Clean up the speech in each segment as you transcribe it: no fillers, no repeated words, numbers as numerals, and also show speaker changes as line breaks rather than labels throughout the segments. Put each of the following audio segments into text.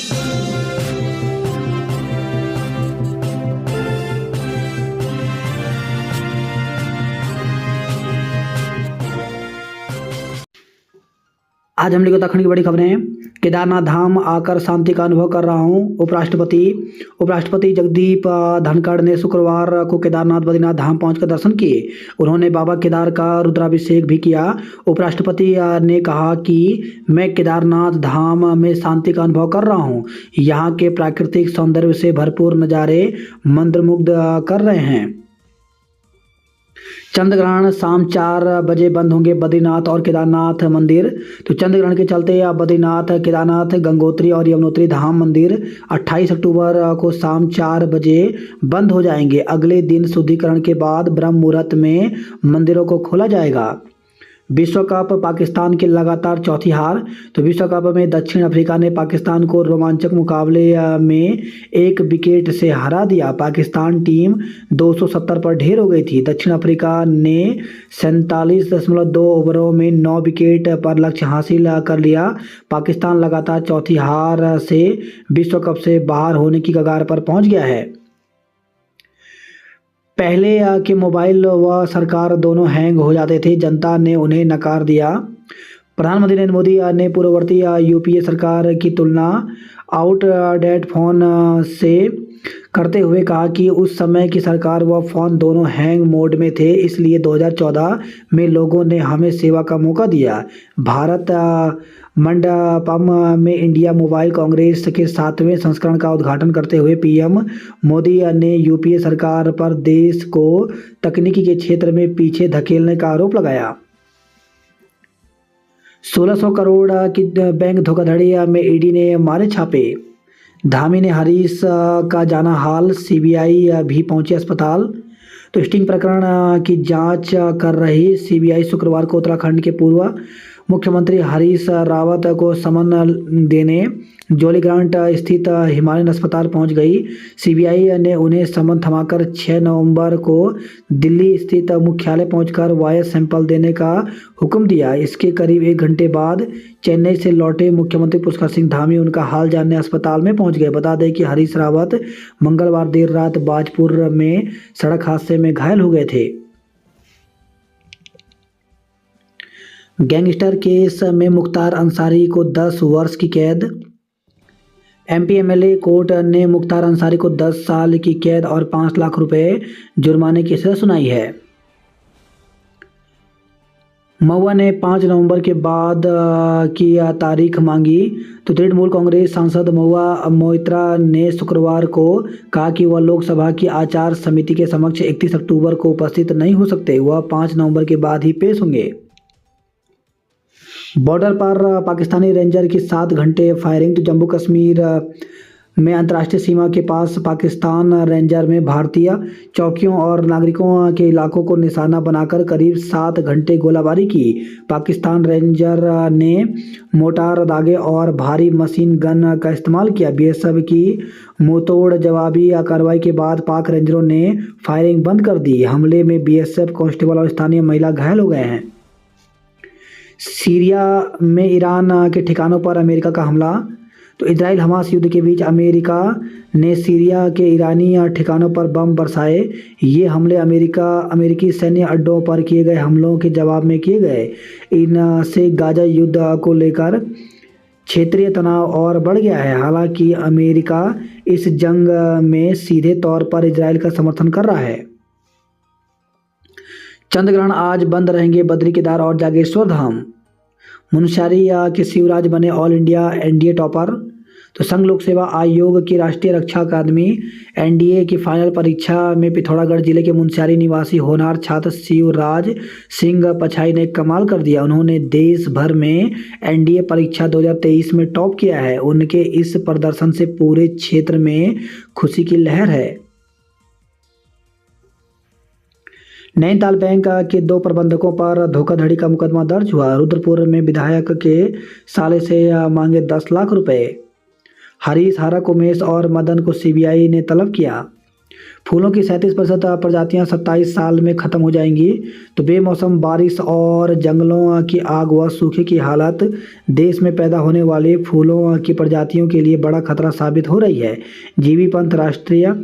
आज हम लोग उत्तराखंड की बड़ी खबरें हैं। केदारनाथ धाम आकर शांति का अनुभव कर रहा हूं। उपराष्ट्रपति जगदीप धनखड़ ने शुक्रवार को केदारनाथ बद्रीनाथ धाम पहुंचकर दर्शन किए। उन्होंने बाबा केदार का रुद्राभिषेक भी किया। उपराष्ट्रपति ने कहा कि मैं केदारनाथ धाम में शांति का अनुभव कर रहा हूं। यहाँ के प्राकृतिक सौंदर्य से भरपूर नज़ारे मंत्रमुग्ध कर रहे हैं। चंद्रग्रहण शाम 4 बजे बंद होंगे बद्रीनाथ और केदारनाथ मंदिर। तो चंद्रग्रहण के चलते बद्रीनाथ, केदारनाथ, गंगोत्री और यमुनोत्री धाम मंदिर 28 अक्टूबर को शाम 4 बजे बंद हो जाएंगे। अगले दिन शुद्धिकरण के बाद ब्रह्म मुहूर्त में मंदिरों को खोला जाएगा। विश्व कप, पाकिस्तान की लगातार चौथी हार। तो विश्व कप में दक्षिण अफ्रीका ने पाकिस्तान को रोमांचक मुकाबले में 1 विकेट से हरा दिया। पाकिस्तान टीम 270 पर ढेर हो गई थी। दक्षिण अफ्रीका ने 47.2 ओवरों में 9 विकेट पर लक्ष्य हासिल कर लिया। पाकिस्तान लगातार चौथी हार से विश्व कप से बाहर होने की कगार पर पहुंच गया है। पहले के मोबाइल व सरकार दोनों हैंग हो जाते थे, जनता ने उन्हें नकार दिया। प्रधानमंत्री नरेंद्र मोदी ने पूर्ववर्ती यूपीए सरकार की तुलना आउटडेटेड फोन से करते हुए कहा कि उस समय की सरकार व फोन दोनों हैंग मोड में थे, इसलिए 2014 में लोगों ने हमें सेवा का मौका दिया। भारत मंडपम में इंडिया मोबाइल कांग्रेस के 7वें संस्करण का उद्घाटन करते हुए पीएम मोदी ने यूपीए सरकार पर देश को तकनीकी के क्षेत्र में पीछे धकेलने का आरोप लगाया। 1600 करोड़ की बैंक धोखाधड़ी में ईडी ने मारे छापे। धामी ने हरीश का जाना हाल, सीबीआई भी पहुंची अस्पताल। तो स्टिंग प्रकरण की जांच कर रही सीबीआई शुक्रवार को उत्तराखंड के पूर्व मुख्यमंत्री हरीश रावत को समन देने जोलीग्रांट स्थित हिमालयन अस्पताल पहुंच गई। सीबीआई ने उन्हें समन थमाकर 6 नवंबर को दिल्ली स्थित मुख्यालय पहुंचकर वायस सैंपल देने का हुक्म दिया। इसके करीब 1 घंटे बाद चेन्नई से लौटे मुख्यमंत्री पुष्कर सिंह धामी उनका हाल जानने अस्पताल में पहुंच गए। बता दें कि हरीश रावत मंगलवार देर रात बाजपुर में सड़क हादसे में घायल हो गए थे। गैंगस्टर केस में मुख्तार अंसारी को 10 वर्ष की कैद। एमपी एमएलए कोर्ट ने मुख्तार अंसारी को 10 साल की कैद और 5 लाख रुपए जुर्माने की सजा सुनाई है। महुआ ने 5 नवंबर के बाद की तारीख मांगी। तो तृणमूल कांग्रेस सांसद महुआ मोइत्रा ने शुक्रवार को कहा कि वह लोकसभा की आचार समिति के समक्ष 31 अक्टूबर को उपस्थित नहीं हो सकते। वह 5 नवंबर के बाद ही पेश होंगे। बॉर्डर पर पाकिस्तानी रेंजर की 7 घंटे फायरिंग। तो जम्मू कश्मीर में अंतर्राष्ट्रीय सीमा के पास पाकिस्तान रेंजर में भारतीय चौकियों और नागरिकों के इलाकों को निशाना बनाकर करीब 7 घंटे गोलाबारी की। पाकिस्तान रेंजर ने मोटार दागे और भारी मशीन गन का इस्तेमाल किया। बीएसएफ की मुंहतोड़ जवाबी कार्रवाई के बाद पाक रेंजरों ने फायरिंग बंद कर दी। हमले में बीएसएफ कांस्टेबल और स्थानीय महिला घायल हो गए हैं। सीरिया में ईरान के ठिकानों पर अमेरिका का हमला। तो इजराइल हमास युद्ध के बीच अमेरिका ने सीरिया के ईरानी ठिकानों पर बम बरसाए। ये हमले अमेरिकी सैन्य अड्डों पर किए गए हमलों के जवाब में किए गए। इनसे गाजा युद्ध को लेकर क्षेत्रीय तनाव और बढ़ गया है। हालांकि अमेरिका इस जंग में सीधे तौर पर इजराइल का समर्थन कर रहा है। चंद्रग्रहण आज बंद रहेंगे बद्री, केदार और जागेश्वर धाम। मुनस्यारी के शिवराज बने ऑल इंडिया एनडीए टॉपर। तो संघ लोक सेवा आयोग की राष्ट्रीय रक्षा अकादमी एनडीए की फाइनल परीक्षा में पिथौरागढ़ जिले के मुनस्यारी निवासी होनहार छात्र शिवराज सिंह पछाई ने कमाल कर दिया। उन्होंने देश भर में एनडीए परीक्षा 2023 में टॉप किया है। उनके इस प्रदर्शन से पूरे क्षेत्र में खुशी की लहर है। नैनीताल बैंक के 2 प्रबंधकों पर धोखाधड़ी का मुकदमा दर्ज हुआ। रुद्रपुर में विधायक के साले से मांगे 10 लाख रुपए। हरीश, हारक, उमेश और मदन को सीबीआई ने तलब किया। फूलों की 37% प्रजातियां 27 साल में खत्म हो जाएंगी। तो बेमौसम बारिश और जंगलों की आग व सूखे की हालत देश में पैदा होने वाले फूलों की प्रजातियों के लिए बड़ा खतरा साबित हो रही है। जीवी पंत राष्ट्रीय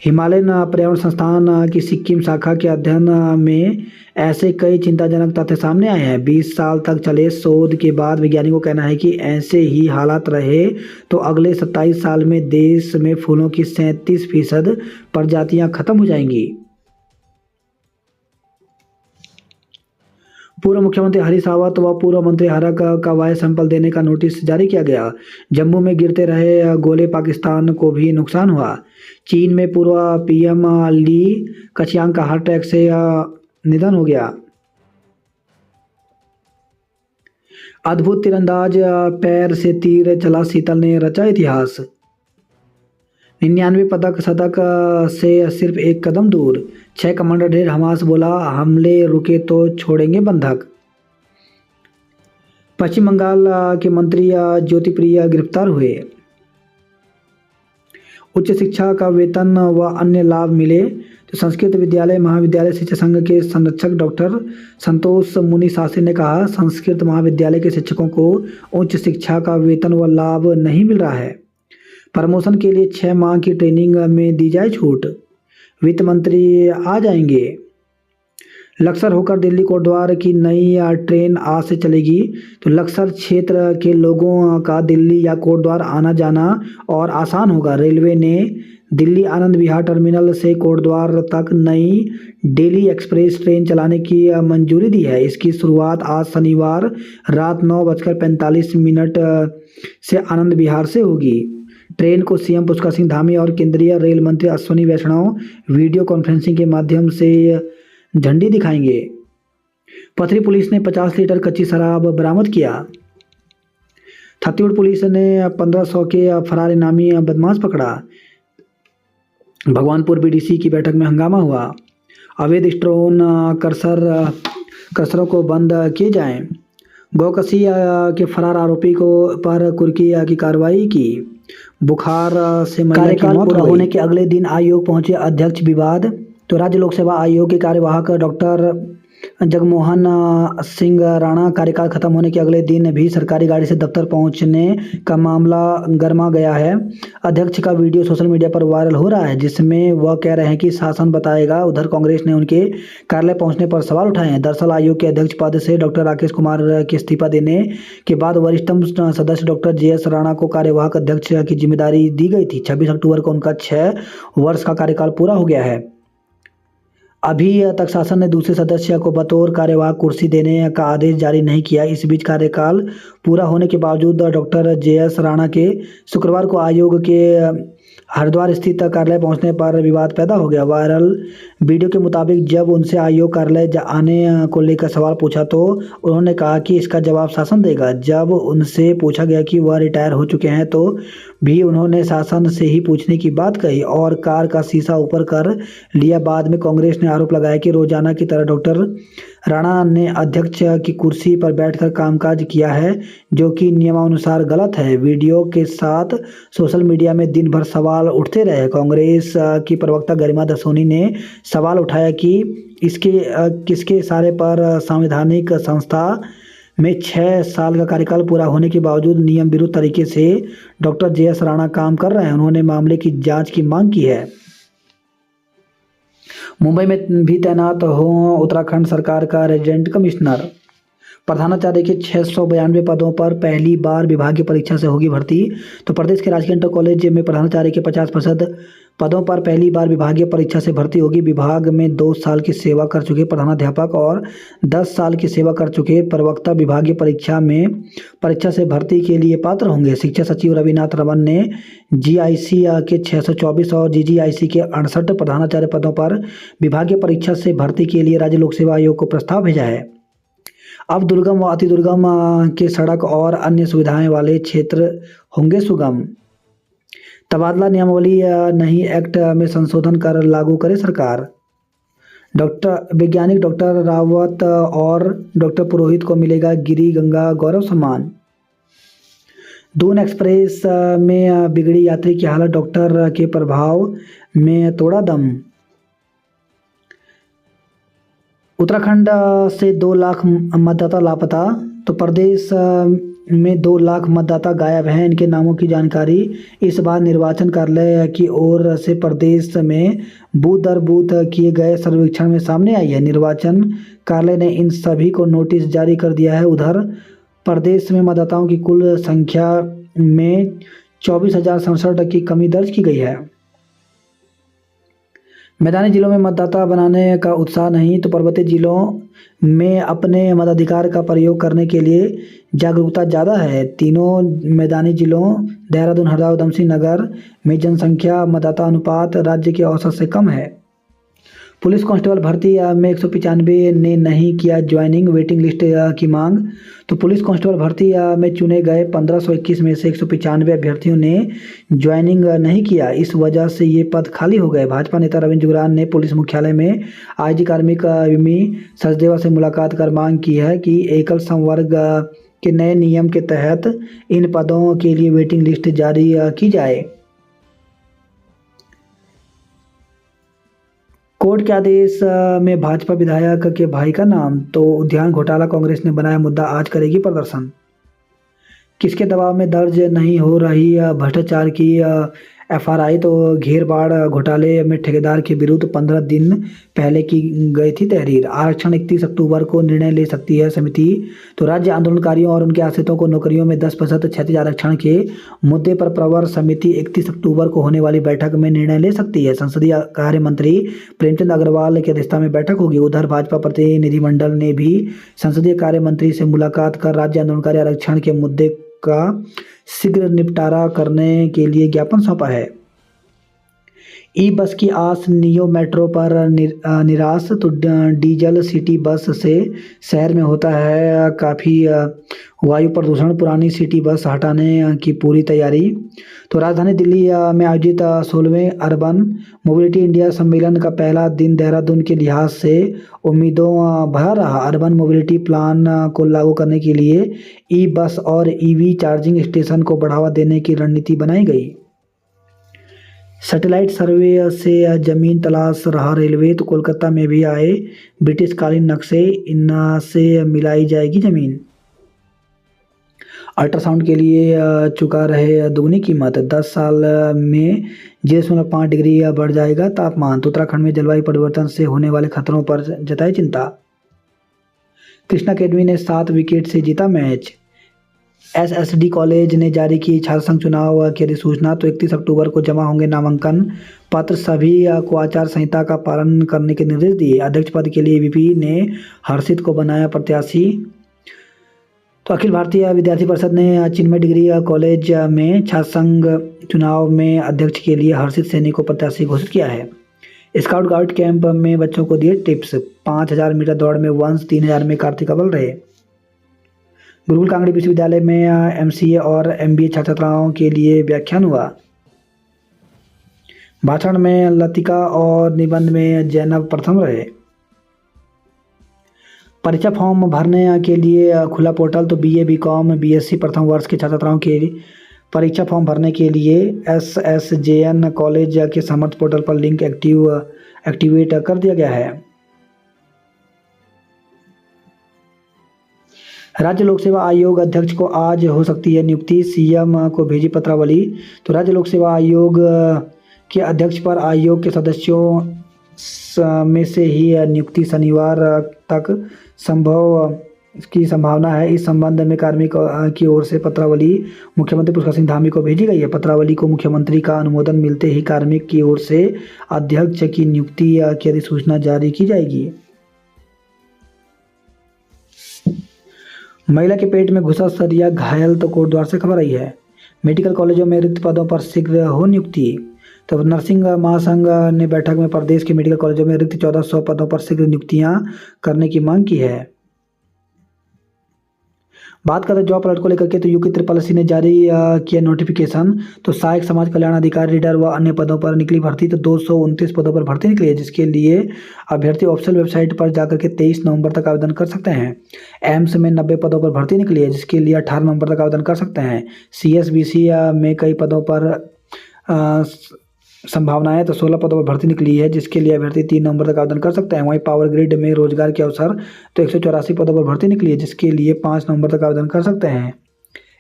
हिमालयन पर्यावरण संस्थान की सिक्किम शाखा के अध्ययन में ऐसे कई चिंताजनक तथ्य सामने आए हैं। 20 साल तक चले शोध के बाद वैज्ञानिकों का कहना है कि ऐसे ही हालात रहे तो अगले 27 साल में देश में फूलों की 37% प्रजातियां खत्म हो जाएंगी। पूर्व मुख्यमंत्री हरीश रावत व पूर्व मंत्री हरक का वायु सैंपल देने का नोटिस जारी किया गया। जम्मू में गिरते रहे गोले पाकिस्तान को भी नुकसान हुआ। चीन में पूर्व पीएम ली कचियांग का हार्ट अटैक से निधन हो गया। अद्भुत तीरंदाज पैर से तीर चला शीतल ने रचा इतिहास। 99 पदक शतक से सिर्फ एक कदम दूर। 6 कमांडर ढेर हमास बोला हमले रुके तो छोड़ेंगे बंधक। पश्चिम बंगाल के मंत्री ज्योतिप्रिय गिरफ्तार हुए। उच्च शिक्षा का वेतन व अन्य लाभ मिले तो संस्कृत विद्यालय महाविद्यालय शिक्षा संघ के संरक्षक डॉक्टर संतोष मुनि शास्त्री ने कहा संस्कृत महाविद्यालय के शिक्षकों को उच्च शिक्षा का वेतन व लाभ नहीं मिल रहा है। प्रमोशन के लिए 6 माह की ट्रेनिंग में दी जाए छूट। वित्त मंत्री आ जाएंगे। लक्सर होकर दिल्ली कोटद्वार की नई ट्रेन आज से चलेगी। तो लक्सर क्षेत्र के लोगों का दिल्ली या कोटद्वार आना जाना और आसान होगा। रेलवे ने दिल्ली आनंद विहार टर्मिनल से कोटद्वार तक नई डेली एक्सप्रेस ट्रेन चलाने की मंजूरी दी है। इसकी शुरुआत आज शनिवार रात 9:45 से आनंद विहार से होगी। ट्रेन को सीएम पुष्कर सिंह धामी और केंद्रीय रेल मंत्री अश्विनी वैष्णव वीडियो कॉन्फ्रेंसिंग के माध्यम से झंडी दिखाएंगे। पथरी पुलिस ने 50 लीटर कच्ची शराब बरामद किया। छत्तीसगढ़ पुलिस ने 1500 के फरार इनामी बदमाश पकड़ा। भगवानपुर बीडीसी की बैठक में हंगामा हुआ। अवैध स्टोन क्रशरों को बंद किए जाएं। गौकसी के फरार आरोपी को पर कुर्की की कार्रवाई की। बुखार से महिला की मौत पूरा होने के अगले दिन आयोग पहुंचे अध्यक्ष विवाद। तो राज्य लोक सेवा आयोग के कार्यवाहक डॉक्टर जगमोहन सिंह राणा कार्यकाल खत्म होने के अगले दिन भी सरकारी गाड़ी से दफ्तर पहुंचने का मामला गर्मा गया है। अध्यक्ष का वीडियो सोशल मीडिया पर वायरल हो रहा है जिसमें वह कह रहे हैं कि शासन बताएगा। उधर कांग्रेस ने उनके कार्यालय पहुंचने पर सवाल उठाए हैं। दरअसल आयोग के अध्यक्ष पद से डॉक्टर राकेश कुमार के इस्तीफा देने के बाद वरिष्ठतम सदस्य डॉक्टर JS राणा को कार्यवाहक अध्यक्ष की जिम्मेदारी दी गई थी। 26 अक्टूबर को उनका 6 वर्ष का कार्यकाल पूरा हो गया है। अभी तक शासन ने दूसरे सदस्य को बतौर कार्यवाहक कुर्सी देने का आदेश जारी नहीं किया। इस बीच कार्यकाल पूरा होने के बावजूद डॉक्टर JS राणा के शुक्रवार को आयोग के हरिद्वार स्थित कार्यालय पहुंचने पर विवाद पैदा हो गया। वायरल वीडियो के मुताबिक जब उनसे आयोग कार्यालय आने को लेकर सवाल पूछा तो उन्होंने कहा कि इसका जवाब शासन देगा। जब उनसे पूछा गया कि वह रिटायर हो चुके हैं तो भी उन्होंने शासन से ही पूछने की बात कही और कार का शीशा ऊपर कर लिया। बाद में कांग्रेस ने आरोप लगाया कि रोजाना की तरह डॉक्टर राणा ने अध्यक्ष की कुर्सी पर बैठकर कामकाज किया है जो कि नियमानुसार गलत है। वीडियो के साथ सोशल मीडिया में दिन भर सवाल उठते रहे। कांग्रेस की प्रवक्ता गरिमा दसोनी ने सवाल उठाया कि किसके इशारे पर संवैधानिक संस्था में 6 साल का कार्यकाल पूरा होने के बावजूद नियम विरुद्ध तरीके से डॉक्टर JS राणा काम कर रहे हैं। उन्होंने मामले की जांच की मांग की है। मुंबई में भी तैनात हो उत्तराखंड सरकार का रेजिडेंट कमिश्नर। प्रधानाचार्य के 692 पदों पर पहली बार विभागीय परीक्षा से होगी भर्ती। तो प्रदेश के राजकीय इंटर कॉलेज में प्रधानाचार्य के 50% पदों पर पहली बार विभागीय परीक्षा से भर्ती होगी। विभाग में 2 साल की सेवा कर चुके प्रधानाध्यापक और 10 साल की सेवा कर चुके प्रवक्ता विभागीय परीक्षा से भर्ती के लिए पात्र होंगे। शिक्षा सचिव रविनाथ रमन ने GIC के 624 और GGIC के 68 प्रधानाचार्य पदों पर विभागीय परीक्षा से भर्ती के लिए राज्य लोक सेवा आयोग को प्रस्ताव भेजा है। अब दुर्गम व अति दुर्गम के सड़क और अन्य सुविधाएं वाले क्षेत्र होंगे सुगम। तबादला नियमावली नहीं एक्ट में संशोधन कर लागू करे सरकार। वैज्ञानिक डॉक्टर रावत और डॉक्टर पुरोहित को मिलेगा गिरी गंगा गौरव सम्मान। दून एक्सप्रेस में बिगड़ी यात्री की हालत, डॉक्टर के प्रभाव में तोड़ा दम। उत्तराखंड से 2 लाख मतदाता लापता। तो प्रदेश में 2 लाख मतदाता गायब हैं, इनके नामों की जानकारी इस बार निर्वाचन कार्यालय की ओर से प्रदेश में बूथ दर बूथ किए गए सर्वेक्षण में सामने आई है। निर्वाचन कार्यालय ने इन सभी को नोटिस जारी कर दिया है। उधर प्रदेश में मतदाताओं की कुल संख्या में 24,067 की कमी दर्ज की गई है। मैदानी जिलों में मतदाता बनाने का उत्साह नहीं, तो पर्वतीय जिलों में अपने मताधिकार का प्रयोग करने के लिए जागरूकता ज़्यादा है। तीनों मैदानी जिलों देहरादून, हरदा, उधम सिंह नगर में जनसंख्या मतदाता अनुपात राज्य के औसत से कम है। पुलिस कांस्टेबल भर्ती में 195 ने नहीं किया ज्वाइनिंग, वेटिंग लिस्ट की मांग। तो पुलिस कांस्टेबल भर्ती में चुने गए 1521 में से 195 अभ्यर्थियों ने ज्वाइनिंग नहीं किया। इस वजह से ये पद खाली हो गए। भाजपा नेता रविंद्र जुगरान ने पुलिस मुख्यालय में आईजी कार्मिक विमी सचदेवा से मुलाकात कर मांग की है कि एकल संवर्ग के नए नियम के तहत इन पदों के लिए वेटिंग लिस्ट जारी की जाए। कोर्ट के आदेश में भाजपा विधायक के भाई का नाम। तो उद्यान घोटाला कांग्रेस ने बनाया मुद्दा, आज करेगी प्रदर्शन। किसके दबाव में दर्ज नहीं हो रही भ्रष्टाचार की एफआरआई। तो घेरबाड़ घोटाले में ठेकेदार के विरुद्ध 15 दिन पहले की गई थी तहरीर। आरक्षण 31 अक्टूबर को निर्णय ले सकती है समिति। तो राज्य आंदोलनकारियों और उनके आश्रितों को नौकरियों में 10% क्षैतिज आरक्षण के मुद्दे पर प्रवर समिति 31 अक्टूबर को होने वाली बैठक में निर्णय ले सकती है। संसदीय कार्य मंत्री प्रेमचंद अग्रवाल की अध्यक्षता में बैठक होगी। उधर भाजपा प्रतिनिधिमंडल ने भी संसदीय कार्य मंत्री से मुलाकात कर राज्य आंदोलनकारी आरक्षण के मुद्दे का शीघ्र निपटारा करने के लिए ज्ञापन सौंपा है। ई बस की आस नियो मेट्रो पर निराश। तो डीजल सिटी बस से शहर में होता है काफ़ी वायु प्रदूषण। पुरानी सिटी बस हटाने की पूरी तैयारी। तो राजधानी दिल्ली में आयोजित 16वें अर्बन मोबिलिटी इंडिया सम्मेलन का पहला दिन देहरादून के लिहाज से उम्मीदों भरा रहा। अर्बन मोबिलिटी प्लान को लागू करने के लिए ई बस और ईवी चार्जिंग स्टेशन को बढ़ावा देने की रणनीति बनाई गई। सैटेलाइट सर्वे से जमीन तलाश रहा रेलवे। तो कोलकाता में भी आए ब्रिटिश कालीन नक्शे, इनसे मिलाई जाएगी जमीन। अल्ट्रासाउंड के लिए चुका रहे दुगनी कीमत। 10 साल में 0.5 डिग्री बढ़ जाएगा तापमान। तो उत्तराखंड में जलवायु परिवर्तन से होने वाले खतरों पर जताई चिंता। कृष्णा अकेडमी ने 7 विकेट से जीता मैच। एसएसडी कॉलेज ने जारी की छात्र संघ चुनाव की अधिसूचना। तो 31 अक्टूबर को जमा होंगे नामांकन पत्र। सभी को आचार संहिता का पालन करने के निर्देश दिए। अध्यक्ष पद के लिए एबीवीपी ने हर्षित को बनाया प्रत्याशी। तो अखिल भारतीय विद्यार्थी परिषद ने चिन्मय डिग्री कॉलेज में छात्र संघ चुनाव में अध्यक्ष के लिए हर्षित सैनी को प्रत्याशी घोषित किया है। स्काउट गाइड कैंप में बच्चों को दिए टिप्स। 5000 मीटर दौड़ में वंश, 3000 में कार्तिक अव्वल रहे। गुरुकुल कांगड़ी विश्वविद्यालय में एमसीए और एमबीए छात्र छात्राओं के लिए व्याख्यान हुआ। भाषण में लतिका और निबंध में जैनब प्रथम रहे। परीक्षा फॉर्म भरने के लिए खुला पोर्टल। तो बीए, बीकॉम, बीएससी प्रथम वर्ष के छात्र छात्राओं के परीक्षा फॉर्म भरने के लिए एसएसजेएन कॉलेज के समर्थ पोर्टल पर लिंक एक्टिवेट कर दिया गया है। राज्य लोक सेवा आयोग अध्यक्ष को आज हो सकती है नियुक्ति। सीएम को भेजी पत्रावली। तो राज्य लोक सेवा आयोग के अध्यक्ष पर आयोग के सदस्यों में से ही नियुक्ति शनिवार तक संभव की संभावना है। इस संबंध में कार्मिक की ओर से पत्रावली मुख्यमंत्री पुष्कर सिंह धामी को भेजी गई है। पत्रावली को मुख्यमंत्री का अनुमोदन मिलते ही कार्मिक की ओर से अध्यक्ष की नियुक्ति की अधिसूचना जारी की जाएगी। महिला के पेट में घुसा सरिया, घायल। तो कोटद्वार से खबर आई है। मेडिकल कॉलेजों में रिक्त पदों पर शीघ्र हो नियुक्ति। तो नर्सिंग महासंघ ने बैठक में प्रदेश के मेडिकल कॉलेजों में रिक्त 1400 पदों पर शीघ्र नियुक्तियां करने की मांग की है। बात करें जॉब अलर्ट को लेकर के, तो यूपी ट्रिपल एससी ने जारी किया नोटिफिकेशन। तो सहायक समाज कल्याण अधिकारी, रीडर व अन्य पदों पर निकली भर्ती। तो 229 पदों पर भर्ती निकली है, जिसके लिए अभ्यर्थी ऑफिशियल वेबसाइट पर जाकर के 23 नवंबर तक आवेदन कर सकते हैं। एम्स में 90 पदों पर भर्ती निकली है, जिसके लिए 18 नवंबर तक आवेदन कर सकते हैं। सीएसबीसी में कई पदों पर संभावनाएं तो 16 पदों पर भर्ती निकली है, जिसके लिए अभ्यर्थी 3 नवंबर तक आवेदन कर सकते हैं। वहीं पावर ग्रिड में रोजगार के अवसर तो 184 पदों पर भर्ती निकली है, जिसके लिए 5 नवंबर तक आवेदन कर सकते हैं।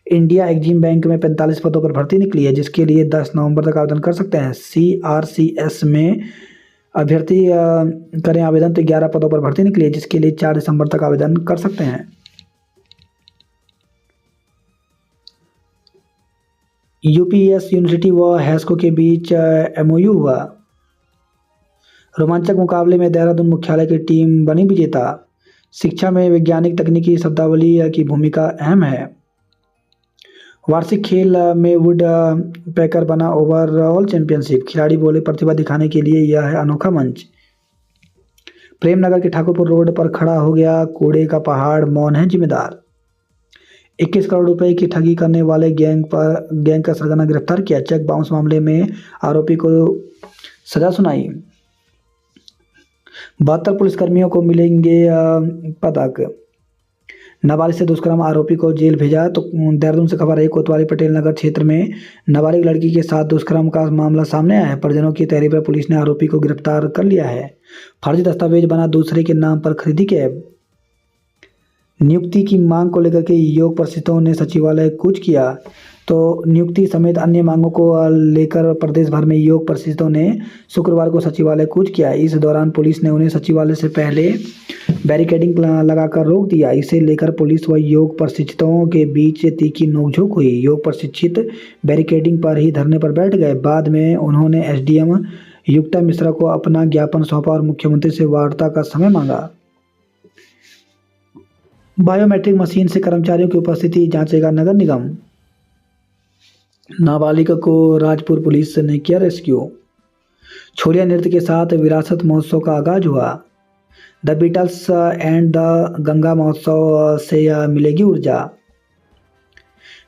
इंडिया एक्जिम बैंक में 45 पदों पर भर्ती निकली है, जिसके लिए 10 नवंबर तक आवेदन कर सकते हैं। CRCS में अभ्यर्थी करें आवेदन तो 11 पदों पर भर्ती निकली है, जिसके लिए 4 दिसंबर तक आवेदन कर सकते हैं। UPS यूनिवर्सिटी व हैस्को के बीच MOU हुआ। रोमांचक मुकाबले में देहरादून मुख्यालय की टीम बनी विजेता। शिक्षा में वैज्ञानिक तकनीकी शब्दावली की भूमिका अहम है। वार्षिक खेल में वुड पैकर बना ओवरऑल चैंपियनशिप। खिलाड़ी बोले, प्रतिभा दिखाने के लिए यह है अनोखा मंच। प्रेमनगर के ठाकुरपुर रोड पर खड़ा हो गया कूड़े का पहाड़, मौन है जिम्मेदार। 21 करोड़ रुपए की ठगी करने वाले गैंग का सरगना गिरफ्तार किया। चेक बाउंस मामले में आरोपी को सजा सुनाई। 72 पुलिसकर्मियों को मिलेंगे पदक। नाबालिग से दुष्कर्म आरोपी को जेल भेजा। तो देहरादून से खबर है, कोतवाली पटेल नगर क्षेत्र में नाबालिग लड़की के साथ दुष्कर्म का मामला सामने आया है। परिजनों की तहरीर पर पुलिस ने आरोपी को गिरफ्तार कर लिया है। फर्जी दस्तावेज बना दूसरे के नाम पर खरीदी कैब। नियुक्ति की मांग को लेकर के योग परिषदों ने सचिवालय कूच किया। तो नियुक्ति समेत अन्य मांगों को लेकर प्रदेश भर में योग परिषदों ने शुक्रवार को सचिवालय कूच किया। इस दौरान पुलिस ने उन्हें सचिवालय से पहले बैरिकेडिंग लगाकर रोक दिया। इसे लेकर पुलिस व योग प्रशिक्षितों के बीच तीखी नोकझोंक हुई। योग प्रशिक्षित बैरिकेडिंग पर ही धरने पर बैठ गए। बाद में उन्होंने SDM युक्ता मिश्रा को अपना ज्ञापन सौंपा और मुख्यमंत्री से वार्ता का समय मांगा। बायोमेट्रिक मशीन से कर्मचारियों की उपस्थिति जांचेगा नगर निगम। नाबालिग को राजपुर पुलिस ने किया रेस्क्यू। छोलिया नृत्य के साथ विरासत महोत्सव का आगाज हुआ। The Beatles and the Ganga Mahotsav से मिलेगी ऊर्जा।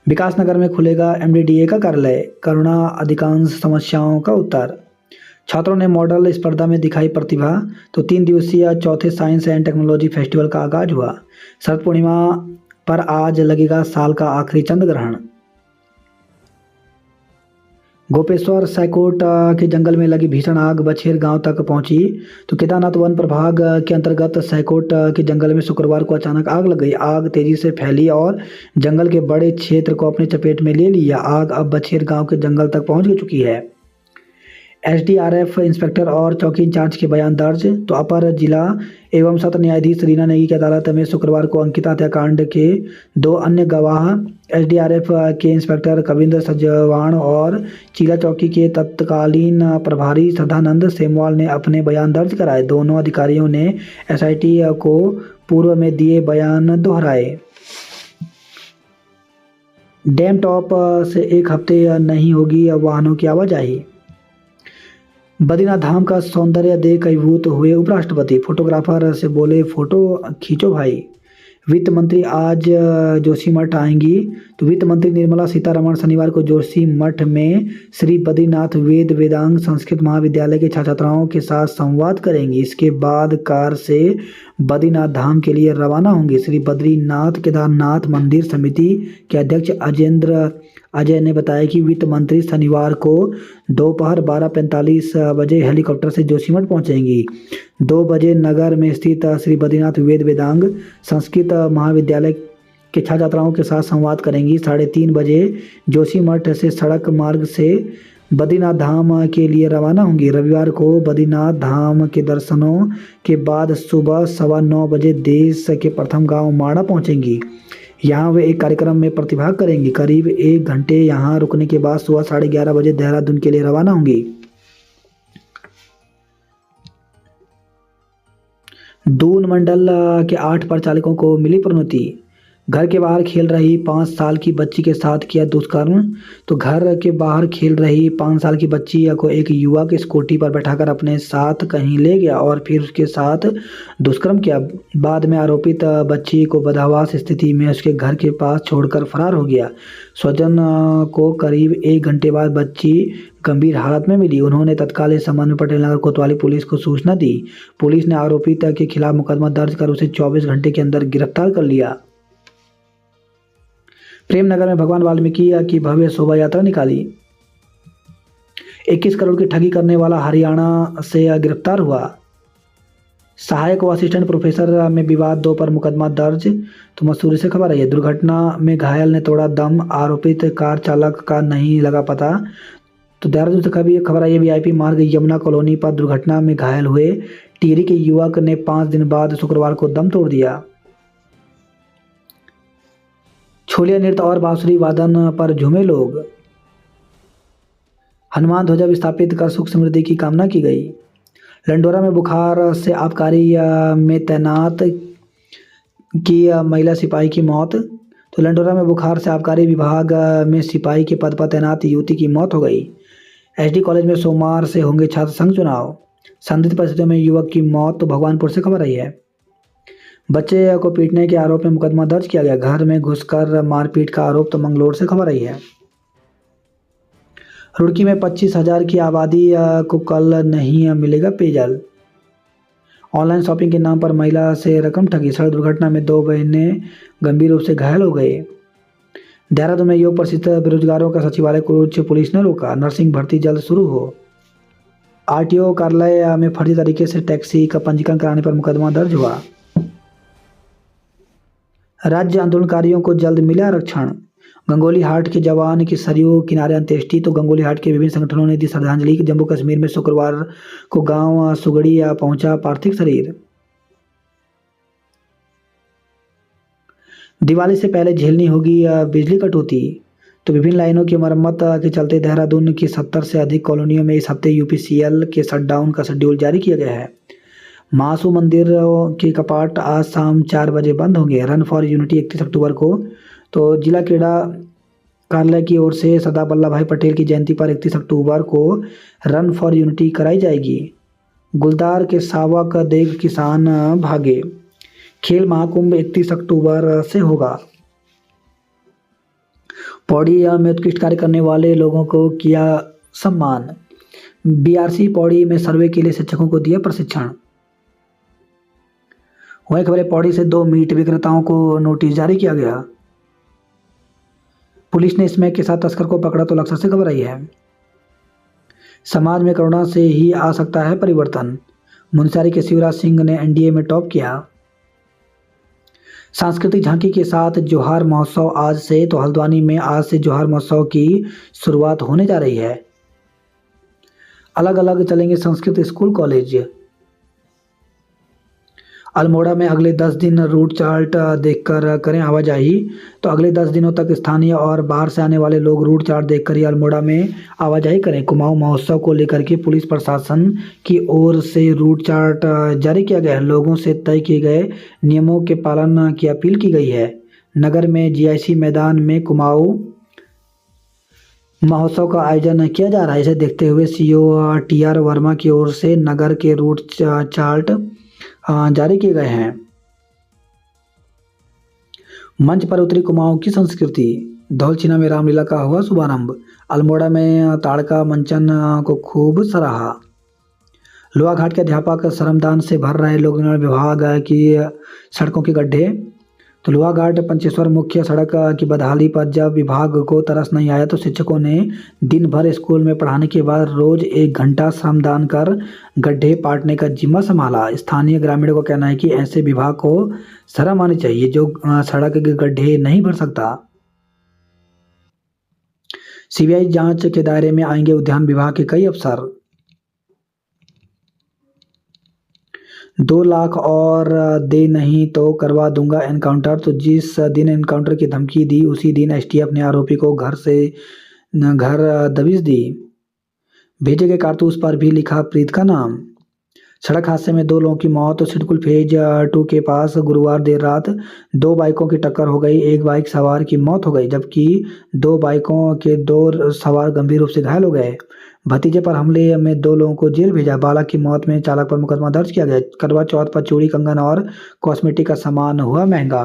विकासनगर में खुलेगा MDDA का कार्यालय। करुणा अधिकांश समस्याओं का उत्तर। छात्रों ने मॉडल स्पर्धा में दिखाई प्रतिभा। तो 3 दिवसीय चौथे साइंस एंड टेक्नोलॉजी फेस्टिवल का आगाज हुआ। शरद पूर्णिमा पर आज लगेगा साल का आखिरी चंद्र ग्रहण। गोपेश्वर सैकोट के जंगल में लगी भीषण आग बछेर गांव तक पहुंची। तो केदारनाथ वन प्रभाग के अंतर्गत सैकोट के जंगल में शुक्रवार को अचानक आग लग गई। आग तेजी से फैली और जंगल के बड़े क्षेत्र को अपने चपेट में ले लिया। आग अब बछेर गांव के जंगल तक पहुंच चुकी है। SDRF इंस्पेक्टर और चौकी इंचार्ज के बयान दर्ज। तो अपर जिला एवं सत्र न्यायाधीश रीना नेगी की अदालत में शुक्रवार को अंकिता हत्याकांड के 2 अन्य गवाह SDRF के इंस्पेक्टर कविंद्र सजवाण और चीला चौकी के तत्कालीन प्रभारी सदानंद सेमवाल ने अपने बयान दर्ज कराए। दोनों अधिकारियों ने SIT को पूर्व में दिए बयान दोहराए। डैम टॉप से 1 हफ्ते नहीं होगी वाहनों की आवाजाही। बद्रीनाथ धाम का सौंदर्य देख अभिभूत हुए उपराष्ट्रपति। फोटोग्राफर से बोले, फोटो खींचो भाई। वित्त मंत्री आज जोशीमठ आएंगी। तो वित्त मंत्री निर्मला सीतारमण शनिवार को जोशीमठ में श्री बद्रीनाथ वेद वेदांग संस्कृत महाविद्यालय के छात्र छात्राओं के साथ संवाद करेंगी। इसके बाद कार से बद्रीनाथ धाम के लिए रवाना होंगी। श्री बद्रीनाथ केदारनाथ मंदिर समिति के अध्यक्ष अजय ने बताया कि वित्त मंत्री शनिवार को दोपहर 12:45 बजे हेलीकॉप्टर से जोशीमठ पहुंचेंगी। 2 बजे नगर में स्थित श्री बद्रीनाथ वेद वेदांग संस्कृत महाविद्यालय के छात्र छात्राओं के साथ संवाद करेंगी। 3:30 बजे जोशीमठ से सड़क मार्ग से बद्रीनाथ धाम के लिए रवाना होंगी। रविवार को बद्रीनाथ धाम के दर्शनों के बाद सुबह 9:15 बजे देश के प्रथम गांव माड़ा पहुंचेंगी। यहाँ वे एक कार्यक्रम में प्रतिभाग करेंगी। करीब 1 घंटे यहाँ रुकने के बाद सुबह 11:30 बजे देहरादून के लिए रवाना होंगी। दून मंडल के 8 परिचालकों को मिली प्रोन्नति। घर के बाहर खेल रही 5 साल की बच्ची के साथ किया दुष्कर्म। तो घर के बाहर खेल रही 5 साल की बच्ची को एक युवक स्कूटी पर बैठाकर अपने साथ कहीं ले गया और फिर उसके साथ दुष्कर्म किया। बाद में आरोपित बच्ची को बदहवास स्थिति में उसके घर के पास छोड़कर फरार हो गया। स्वजन को करीब 1 घंटे बाद बच्ची गंभीर हालत में मिली। उन्होंने तत्काल इस संबंध में पटेल नगर कोतवाली पुलिस को सूचना दी। पुलिस ने आरोपित के खिलाफ मुकदमा दर्ज कर उसे 24 घंटे के अंदर गिरफ्तार कर लिया। प्रेमनगर में भगवान वाल्मीकि की भव्य शोभा यात्रा निकाली। 21 करोड़ की ठगी करने वाला हरियाणा से गिरफ्तार हुआ। सहायक व असिस्टेंट प्रोफेसर में विवाद 2 पर मुकदमा दर्ज। तो मसूरी से खबर आई है, दुर्घटना में घायल ने तोड़ा दम, आरोपित कार चालक का नहीं लगा पता। तो देहरादून से कभी खबर आई है, वीआईपी मार्ग यमुना कॉलोनी पर दुर्घटना में घायल हुए टिहरी के युवक ने 5 दिन बाद शुक्रवार को दम तोड़ दिया। छोलिया नृत्य और बांसुरी वादन पर झूमे लोग। हनुमान ध्वजा विस्थापित कर सुख समृद्धि की कामना की गई। लंडोरा में बुखार से आबकारी में तैनात की महिला सिपाही की मौत। तो लंडोरा में बुखार से आबकारी विभाग में सिपाही के पद पर तैनात युवती की मौत हो गई। एसडी कॉलेज में सोमवार से होंगे छात्र संघ चुनाव। संदिग्ध परिस्थितियों में युवक की मौत। तो भगवानपुर से खबर आई है, बच्चे को पीटने के आरोप में मुकदमा दर्ज किया गया। घर में घुसकर मारपीट का आरोप। तो मंगलोर से खबर आई है, रुड़की में 25,000 की आबादी को कल नहीं मिलेगा पेयजल। ऑनलाइन शॉपिंग के नाम पर महिला से रकम ठगी। सड़क दुर्घटना में 2 बहनें गंभीर रूप से घायल हो गए। देहरादून में योग प्रसिद्ध बेरोजगारों का सचिवालय को पुलिस ने रोका। नर्सिंग भर्ती जल्द शुरू हो। आरटीओ कार्यालय में फर्जी तरीके से टैक्सी का पंजीकरण कराने पर मुकदमा दर्ज हुआ। राज्य आंदोलनकारियों को जल्द मिला आरक्षण। गंगोली हाट के जवान की सरयू किनारे अंत्येष्टि। तो गंगोली हाट के विभिन्न संगठनों ने दी श्रद्धांजलि। जम्मू कश्मीर में शुक्रवार को गांव सुगड़ी पहुंचा पार्थिव शरीर। दिवाली से पहले झेलनी होगी बिजली कटौती। तो विभिन्न लाइनों की मरम्मत के चलते देहरादून की 70 से अधिक कॉलोनियों में इस हफ्ते यूपीसीएल के शटडाउन का शेड्यूल जारी किया गया है। महासू मंदिर के कपाट आज शाम 4 बजे बंद होंगे। रन फॉर यूनिटी 31 अक्टूबर को। तो जिला क्रीड़ा कार्यालय की ओर से सरदार वल्लभ भाई पटेल की जयंती पर 31 अक्टूबर को रन फॉर यूनिटी कराई जाएगी। गुलदार के सावक देख किसान भागे। खेल महाकुंभ 31 अक्टूबर से होगा। पौड़ी में उत्कृष्ट कार्य करने वाले लोगों को किया सम्मान। बीआरसी पौड़ी में सर्वे के लिए शिक्षकों को दिया प्रशिक्षण। वहीं खबर पौड़ी से 2 मीट विक्रेताओं को नोटिस जारी किया गया। पुलिस ने स्मैक के साथ तस्कर को पकड़ा। तो लक्ष्य से खबर आई है, समाज में करुणा से ही आ सकता है परिवर्तन। मुनस्यारी के शिवराज सिंह ने एनडीए में टॉप किया। सांस्कृतिक झांकी के साथ जोहार महोत्सव आज से। तो हल्द्वानी में आज से जोहार महोत्सव की शुरुआत होने जा रही है। अलग अलग चलेंगे संस्कृत स्कूल कॉलेज। अल्मोड़ा में अगले 10 दिन रूट चार्ट देखकर करें आवाजाही। तो अगले 10 दिनों तक स्थानीय और बाहर से आने वाले लोग रूट चार्ट देखकर ही अल्मोड़ा में आवाजाही करें। कुमाऊं महोत्सव को लेकर के पुलिस प्रशासन की ओर से रूट चार्ट जारी किया गया है। लोगों से तय किए गए नियमों के पालन की अपील की गई है। नगर में जीआईसी मैदान में कुमाऊं महोत्सव का आयोजन किया जा रहा है। इसे देखते हुए सीईओ टीआर वर्मा की ओर से नगर के रूट चार्ट जारी किए गए हैं। मंच पर उतरी कुमाऊं की संस्कृति। धौलछिना में रामलीला का हुआ शुभारंभ। अल्मोड़ा में ताड़का मंचन को खूब सराहा। लोहाघाट के अध्यापक श्रमदान से भर रहे लोक निर्माण विभाग की सड़कों के गड्ढे। तो लोहाघाट पंचेश्वर मुख्य सड़क की बदहाली पर जब विभाग को तरस नहीं आया तो शिक्षकों ने दिन भर स्कूल में पढ़ाने के बाद रोज 1 घंटा श्रमदान कर गड्ढे पाटने का जिम्मा संभाला। स्थानीय ग्रामीणों का कहना है कि ऐसे विभाग को शर्म आनी चाहिए जो सड़क के गड्ढे नहीं भर सकता। सीबीआई जांच के दायरे में आएंगे उद्यान विभाग के कई अफसर। 2 लाख और दे नहीं तो करवा दूंगा एनकाउंटर। तो जिस दिन एनकाउंटर की धमकी दी उसी दिन एसटीएफ ने आरोपी को घर दबिश दी। भेजे गए कारतूस पर भी लिखा प्रीत का नाम। सड़क हादसे में 2 लोगों की मौत। तो सिडकुल फेज 2 के पास गुरुवार देर रात 2 बाइकों की टक्कर हो गई। एक बाइक सवार की मौत हो गई जबकि 2 बाइकों के 2 सवार गंभीर रूप से घायल हो गए। भतीजे पर हमले में 2 लोगों को जेल भेजा। बालक की मौत में चालक पर मुकदमा दर्ज किया गया। करवा चौथ पर चूड़ी कंगन और कॉस्मेटिक का सामान हुआ महंगा।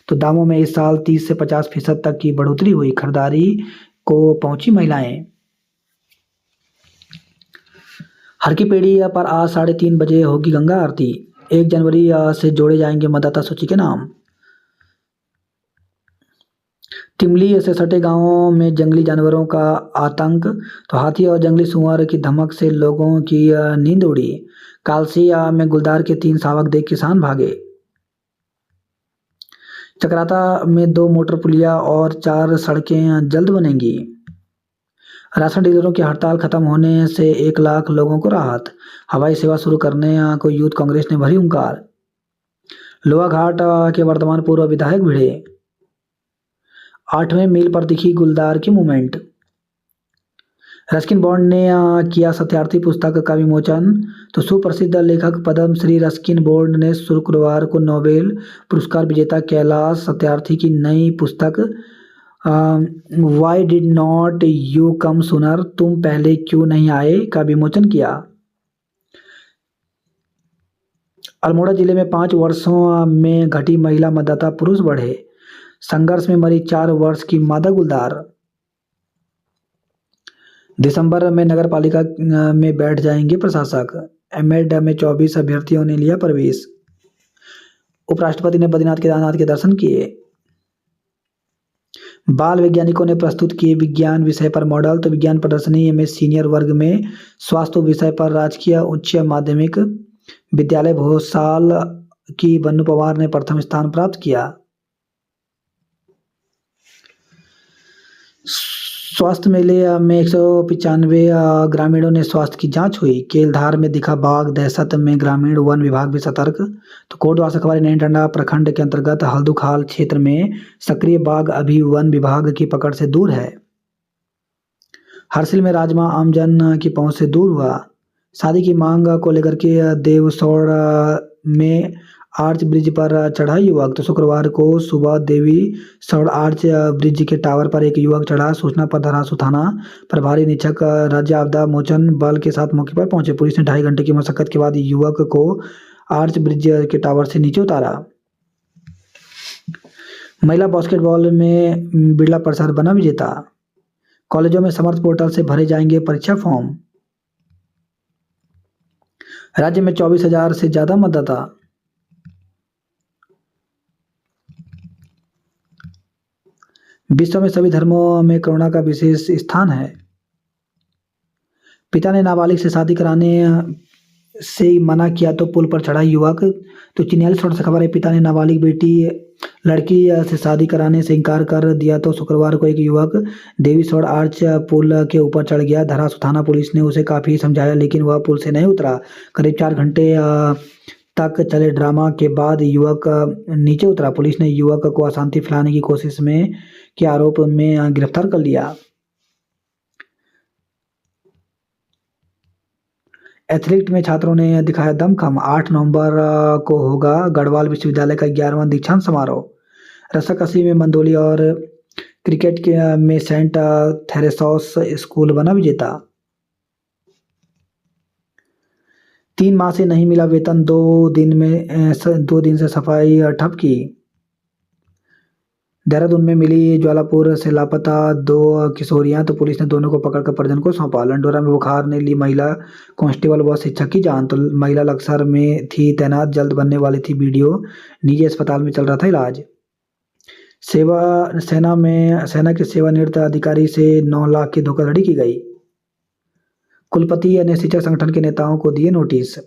तो दामों में इस साल 30 से 50% तक की बढ़ोतरी हुई। खरीदारी को पहुंची महिलाएं। हर की पेड़ी पर आज 3:30 बजे होगी गंगा आरती। 1 जनवरी से जोड़े जाएंगे मतदाता सूची के नाम। टिमली से सटे गांवों में जंगली जानवरों का आतंक, तो हाथी और जंगली सुअर की धमक से लोगों की नींद उड़ी। कालसिया में गुलदार के 3 शावक देख किसान भागे। चकराता में 2 मोटर पुलिया और 4 सड़कें जल्द बनेंगी। राशन डीलरों की हड़ताल खत्म होने से 1 लाख लोगों को राहत। हवाई सेवा शुरू करने को यूथ कांग्रेस ने भरी हुंकार। लोहा घाट के वर्तमान पूर्व विधायक भिड़े। 8वें मील पर दिखी गुलदार की मूवमेंट। रस्किन बॉन्ड ने किया सत्यार्थी पुस्तक का विमोचन, तो सुप्रसिद्ध लेखक पद्मश्री रस्किन बॉन्ड ने शुक्रवार को नोबेल पुरस्कार विजेता कैलाश सत्यार्थी की नई पुस्तक why did not you come sooner, तुम पहले क्यों नहीं आए, का विमोचन किया। अल्मोड़ा जिले में 5 वर्षों में घटी महिला मतदाता, पुरुष बढ़े। संघर्ष में मरी 4 वर्ष की मादा गुलदार। दिसंबर में नगर पालिका में बैठ जाएंगे प्रशासक। एमएड में 24 अभ्यर्थियों ने लिया प्रवेश। उपराष्ट्रपति ने बद्रीनाथ केदारनाथ के दर्शन किए। बाल वैज्ञानिकों ने प्रस्तुत किए विज्ञान विषय पर मॉडल, तो विज्ञान प्रदर्शनी में सीनियर वर्ग में स्वास्थ्य विषय पर राजकीय उच्च माध्यमिक विद्यालय भोसाल की बन्नू पवार ने प्रथम स्थान प्राप्त किया। स्वास्थ्य मेले में 195 ग्रामीणों ने स्वास्थ्य की जांच हुई। केलधार में दिखा बाघ दहशत में ग्रामीण, वन विभाग भी सतर्क। तो कोटवा से खबर, नैनीटांडा प्रखंड के अंतर्गत हल्दूखाल क्षेत्र में सक्रिय बाघ अभी वन विभाग की पकड़ से दूर है। हरसिल में राजमा आमजन की पहुंच से दूर हुआ। शादी की मांग को लेकर के देवसौड़ में आर्च ब्रिज पर चढ़ा युवक, तो शुक्रवार को सुबह देवी सौड़ आर्च ब्रिज के टावर पर एक युवक चढ़ा। सूचना पर धरासू थाना प्रभारी निरीक्षक राज्य आपदा मोचन बल के साथ मौके पर पहुंचे। पुलिस ने 2.5 घंटे की मशक्कत के बाद युवक को आर्च ब्रिज के टावर से नीचे उतारा। महिला बास्केटबॉल में बिरला प्रसाद बना विजेता। कॉलेजों में समर्थ पोर्टल से भरे जाएंगे परीक्षा फॉर्म। राज्य में 24,000 से ज्यादा मतदाता। विश्व में सभी धर्मों में करुणा का विशेष स्थान है। पिता ने नाबालिग से शादी कराने से मना किया तो पुल पर चढ़ा युवक, तो चिन्यालीस से खबर है। पिता ने नाबालिग लड़की से शादी कराने से इनकार कर दिया तो शुक्रवार को एक युवक देवी सौड़ आर्च पुल के ऊपर चढ़ गया। धरासू थाना पुलिस ने उसे काफी समझाया लेकिन वह पुल से नहीं उतरा। करीब 4 घंटे तक चले ड्रामा के बाद युवक नीचे उतरा। पुलिस ने युवक को अशांति फैलाने की कोशिश में के आरोप में गिरफ्तार कर लिया। एथलीट में छात्रों ने दिखाया दमखम। 8 नवंबर को होगा गढ़वाल विश्वविद्यालय का 11वां दीक्षांत समारोह। रस्साकशी में मंदोली और क्रिकेट के में सेंट थेरेसॉस स्कूल बना विजेता। 3 माह से नहीं मिला वेतन, 2 दिन से सफाई ठप की। देहरादून में मिली ज्वालापुर से लापता 2 किशोरियां, तो पुलिस ने दोनों को पकड़कर परिजन को सौंपा। लंडोरा में बुखार ने ली महिला कांस्टेबल व शिक्षक की जान, तो महिला लक्सर में थी तैनात, जल्द बनने वाली थी बीडीओ। निजी अस्पताल में चल रहा था इलाज। सेना के सेवानिवृत्त अधिकारी से 9 लाख की धोखाधड़ी की गई। कुलपति ने शिक्षक संगठन के नेताओं को दिए नोटिस।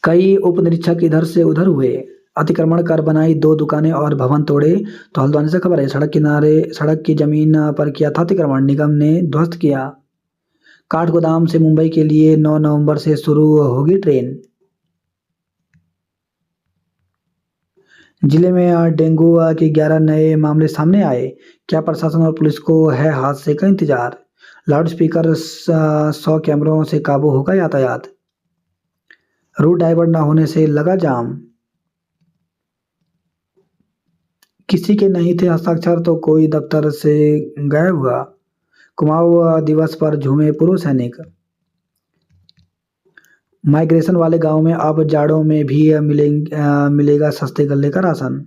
कई उप निरीक्षक इधर से उधर हुए। अतिक्रमण कर बनाई 2 दुकानें और भवन तोड़े, तो हल्द्वानी से खबर है। सड़क की जमीन पर किया था अतिक्रमण, निगम ने ध्वस्त किया। काठगोदाम से मुंबई के लिए 9 नवंबर से शुरू होगी ट्रेन। जिले में डेंगू के 11 नए मामले सामने आए। क्या प्रशासन और पुलिस को है हादसे का इंतजार। लाउडस्पीकर 100 कैमरों से काबू होगा यातायात। रूट डाइवर्ट न होने से लगा जाम। किसी के नहीं थे हस्ताक्षर तो कोई दफ्तर से गायब हुआ। कुमाऊं दिवस पर झूमे पूर्व सैनिक। माइग्रेशन वाले गांव में अब जाड़ों में भी मिलेगा सस्ते गल्ले का राशन।